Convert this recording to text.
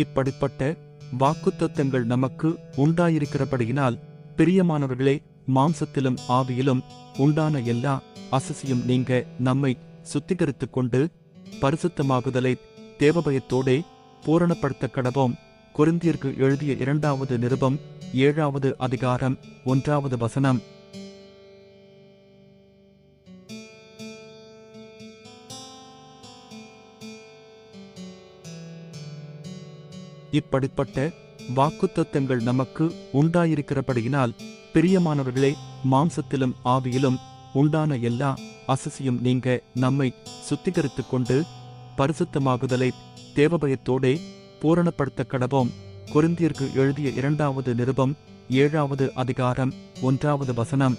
இப்படிப்பட்ட வாக்குத்தத்தங்கள் நமக்கு உண்டாயிருக்கிறபடியினால், பிரியமானவர்களே, மாம்சத்திலும் ஆவியிலும் உண்டான எல்லா அசசியும் நீங்க நம்மை சுத்திகரித்துக் கொண்டு பரிசுத்தமாகுதலை தேவபயத்தோடே பூரணப்படுத்த கடவோம். கொரிந்தியருக்கு எழுதிய 2வது நிருபம் 7வது அதிகாரம் 1வது வசனம். இப்படிப்பட்ட வாக்குத்தத்தங்கள் நமக்கு உண்டாயிருக்கிறபடியினால், பிரியமானவர்களே, மாம்சத்திலும் ஆவியிலும் உண்டான எல்லா அசசியும் நீங்க நம்மை சுத்திகரித்துக் கொண்டு பரிசுத்தமாகுதலை தேவபயத்தோடே பூரணப்படுத்த கடவோம். கொரிந்தியருக்கு எழுதிய 2வது நிருபம் 7வது அதிகாரம் 1வது வசனம்.